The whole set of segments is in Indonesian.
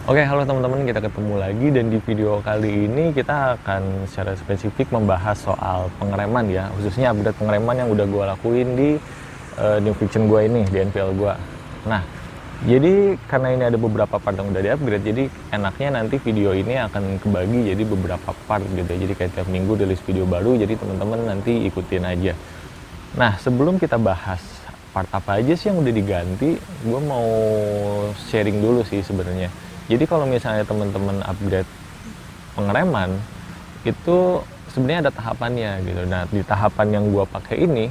Oke, halo teman-teman, kita ketemu lagi dan di video kali ini kita akan secara spesifik membahas soal pengereman ya, khususnya upgrade pengereman yang udah gue lakuin di New Fiction gue ini, di NVL gue. Nah, jadi karena ini ada beberapa part yang udah di-upgrade, jadi enaknya nanti video ini akan kebagi jadi beberapa part gitu ya. Jadi kayak tiap minggu rilis video baru, jadi teman-teman nanti ikutin aja. Nah, sebelum kita bahas part apa aja sih yang udah diganti, gue mau sharing dulu sih sebenarnya. Jadi kalau misalnya teman-teman upgrade pengereman, itu sebenarnya ada tahapannya gitu. Nah, di tahapan yang gue pakai ini,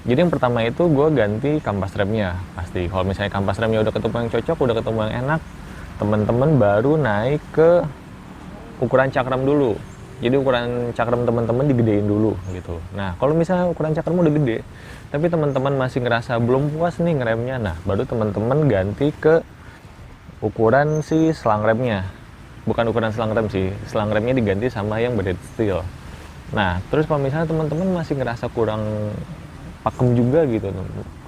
jadi yang pertama itu gue ganti kampas remnya pasti. Kalau misalnya kampas remnya udah ketemu yang cocok, udah ketemu yang enak, teman-teman baru naik ke ukuran cakram dulu. Jadi ukuran cakram teman-teman digedein dulu gitu. Nah, kalau misalnya ukuran cakram udah gede, tapi teman-teman masih ngerasa belum puas nih ngeremnya, nah baru teman-teman ganti ke ukuran si selang remnya. Bukan ukuran selang rem sih, selang remnya diganti sama yang braided steel. Nah, terus kalau misalnya teman-teman masih ngerasa kurang pakem juga gitu,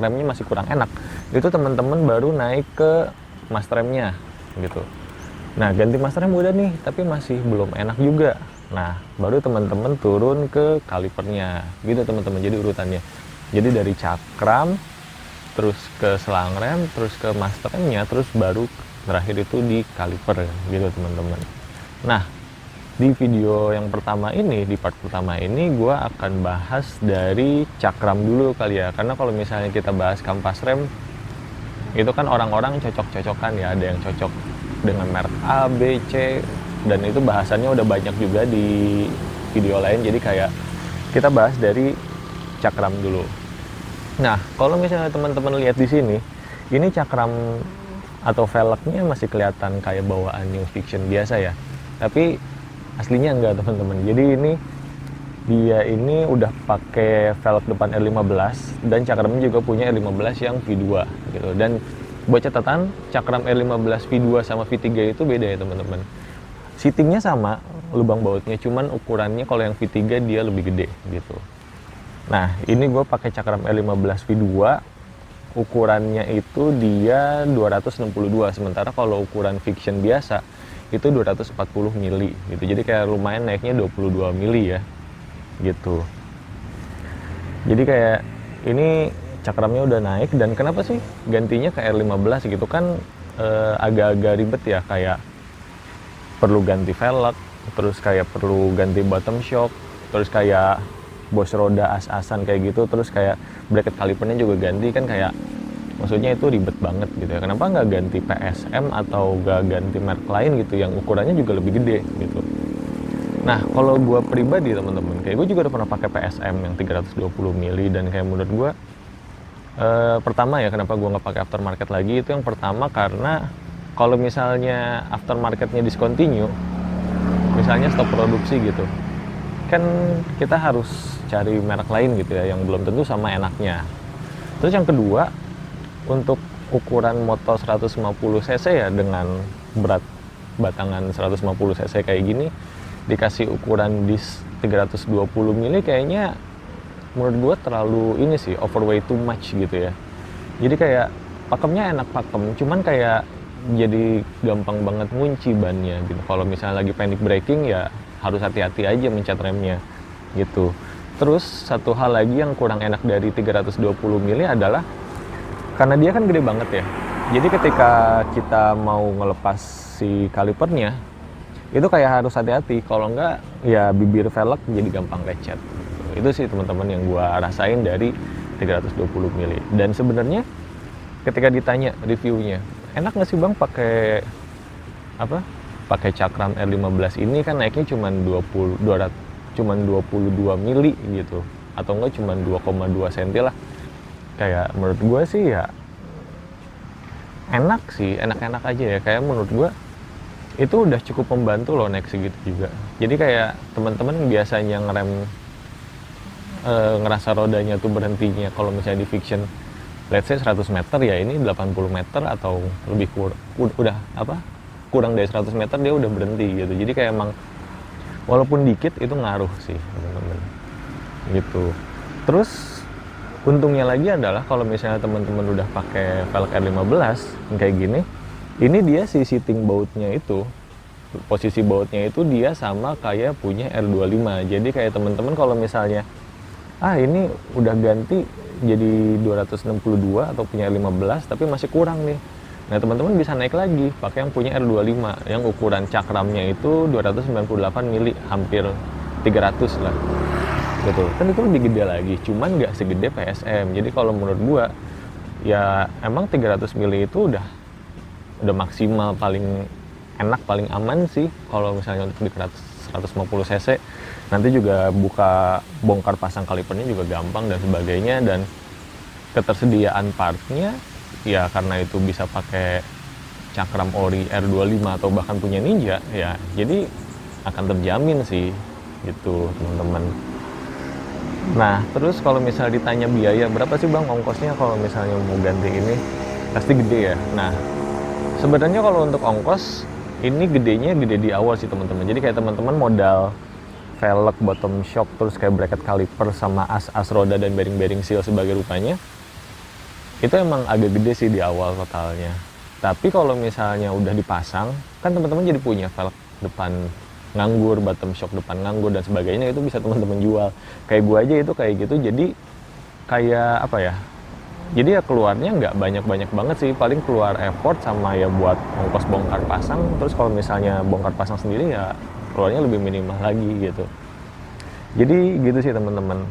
remnya masih kurang enak, itu teman-teman baru naik ke master remnya gitu. Nah, ganti master rem udah nih, tapi masih belum enak juga. Nah, baru teman-teman turun ke kalipernya gitu teman-teman, jadi urutannya. Jadi dari cakram, terus ke selang rem, terus ke master remnya, terus baru terakhir itu di kaliper gitu teman-teman. Nah, di video yang pertama ini, di part pertama ini gue akan bahas dari cakram dulu kali ya, karena kalau misalnya kita bahas kampas rem itu kan orang-orang cocok-cocokan ya, ada yang cocok dengan merek A, B, C, dan itu bahasannya udah banyak juga di video lain, jadi kayak kita bahas dari cakram dulu. Nah, kalau misalnya teman-teman lihat di sini, ini cakram atau velgnya masih kelihatan kayak bawaan New Fiction biasa ya, tapi aslinya enggak teman-teman. Jadi dia ini udah pakai velg depan R15 dan cakramnya juga punya R15 yang V2 gitu. Dan buat catatan, cakram R15 V2 sama V3 itu beda ya teman-teman. Seatingnya sama, lubang bautnya, cuman ukurannya kalau yang V3 dia lebih gede gitu. Nah, ini gue pakai cakram R15 V2, ukurannya itu dia 262, sementara kalau ukuran Fiction biasa itu 240 mili gitu. Jadi kayak lumayan naiknya 22 mili ya gitu. Jadi kayak ini cakramnya udah naik, dan kenapa sih gantinya ke R15 gitu kan, agak-agak ribet ya, kayak perlu ganti velg, terus kayak perlu ganti bottom shock, terus kayak bos roda as-asan kayak gitu, terus kayak bracket kalipernya juga ganti kan, kayak maksudnya itu ribet banget gitu ya. Kenapa nggak ganti PSM atau nggak ganti merek lain gitu yang ukurannya juga lebih gede gitu. Nah, kalau gue pribadi teman-teman, kayak gue juga udah pernah pakai PSM yang 320 mili, dan kayak menurut gue pertama ya, kenapa gue nggak pakai aftermarket lagi, itu yang pertama karena kalau misalnya aftermarketnya discontinue, misalnya stop produksi gitu, kan kita harus cari merek lain gitu ya, yang belum tentu sama enaknya. Terus yang kedua, untuk ukuran motor 150 cc ya, dengan berat batangan 150 cc kayak gini, dikasih ukuran disc 320 mili kayaknya menurut gue terlalu ini sih, overweight too much gitu ya. Jadi kayak pakemnya enak pakem, cuman kayak jadi gampang banget ngunci bannya gitu. Kalau misalnya lagi panic braking ya harus hati-hati aja mencet remnya gitu. Terus satu hal lagi yang kurang enak dari 320 mili adalah karena dia kan gede banget ya. Jadi ketika kita mau ngelepas si kalipernya, itu kayak harus hati-hati. Kalau enggak ya bibir velg jadi gampang lecet. Itu sih teman-teman yang gua rasain dari 320 mili. Dan sebenarnya ketika ditanya reviewnya, enak nggak sih bang pakai apa? Pakai cakram R15 ini, kan naiknya cuman 22 mili gitu, atau enggak cuman 2,2 cm lah. Kayak menurut gue sih ya enak sih, enak-enak aja ya. Kayak menurut gue itu udah cukup membantu loh naik segitu juga. Jadi kayak teman-teman biasanya ngerem ngerasa rodanya tuh berhentinya kalau misalnya di Fiction let's say 100 meter, ya ini 80 meter atau lebih udah kurang dari 100 meter dia udah berhenti gitu. Jadi kayak emang walaupun dikit itu ngaruh sih teman-teman gitu. Terus untungnya lagi adalah kalau misalnya teman-teman udah pakai velg R15 kayak gini, Ini dia si seating bautnya itu, posisi bautnya itu dia sama kayak punya R25. Jadi kayak teman-teman kalau misalnya ini udah ganti jadi 262 atau punya 15 tapi masih kurang nih. Nah, teman-teman bisa naik lagi pakai yang punya R25 yang ukuran cakramnya itu 298 mili, hampir 300 lah. Betul. Kan itu lebih gede lagi, cuman nggak segede PSM. Jadi kalau menurut gua ya emang 300 mili itu udah maksimal, paling enak, paling aman sih kalau misalnya untuk di 150 cc. Nanti juga bongkar pasang kalipernya juga gampang dan sebagainya, dan ketersediaan partnya ya karena itu bisa pakai cakram ori R25 atau bahkan punya Ninja ya, jadi akan terjamin sih gitu teman-teman. Nah, terus kalau misalnya ditanya biaya berapa sih bang ongkosnya kalau misalnya mau ganti ini, pasti gede ya. Nah, sebenarnya kalau untuk ongkos ini gede di awal sih teman-teman. Jadi kayak teman-teman modal velg, bottom shock, terus kayak bracket kaliper sama as roda dan bearing seal sebagai rupanya, itu emang agak gede sih di awal totalnya. Tapi kalau misalnya udah dipasang, kan teman-teman jadi punya velg depan nganggur, bottom shock depan nganggur dan sebagainya, itu bisa teman-teman jual. Kayak gua aja itu kayak gitu, jadi kayak apa ya, jadi ya keluarnya nggak banyak-banyak banget sih, paling keluar effort sama ya buat ongkos bongkar pasang. Terus kalau misalnya bongkar pasang sendiri ya keluarnya lebih minimal lagi gitu. Jadi gitu sih teman-teman.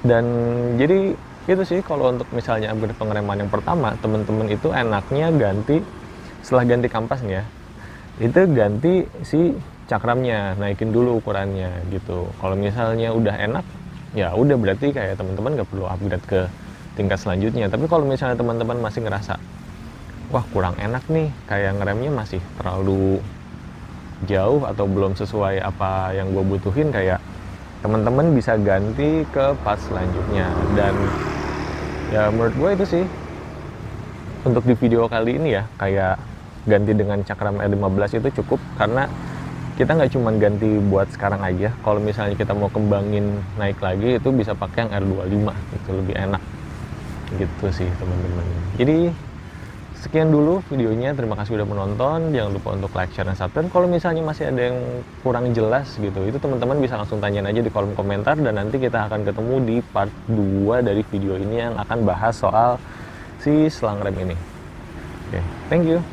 Dan jadi itu sih kalau untuk misalnya upgrade pengereman yang pertama, teman-teman itu enaknya ganti setelah ganti kampasnya, itu ganti si cakramnya, naikin dulu ukurannya gitu. Kalau misalnya udah enak, ya udah berarti kayak teman-teman nggak perlu upgrade ke tingkat selanjutnya. Tapi kalau misalnya teman-teman masih ngerasa, wah kurang enak nih, kayak ngeremnya masih terlalu jauh atau belum sesuai apa yang gue butuhin, kayak teman-teman bisa ganti ke part selanjutnya. Dan ya menurut gue itu sih untuk di video kali ini ya, kayak ganti dengan cakram R15 itu cukup, karena kita nggak cuma ganti buat sekarang aja. Kalau misalnya kita mau kembangin naik lagi, itu bisa pakai yang R25, itu lebih enak gitu sih teman-teman. Jadi sekian dulu videonya, terima kasih udah menonton. Jangan lupa untuk like, share, dan subscribe. Kalau misalnya masih ada yang kurang jelas gitu, itu teman-teman bisa langsung tanyain aja di kolom komentar, dan nanti kita akan ketemu di part 2 dari video ini yang akan bahas soal si selang rem ini. Oke, thank you.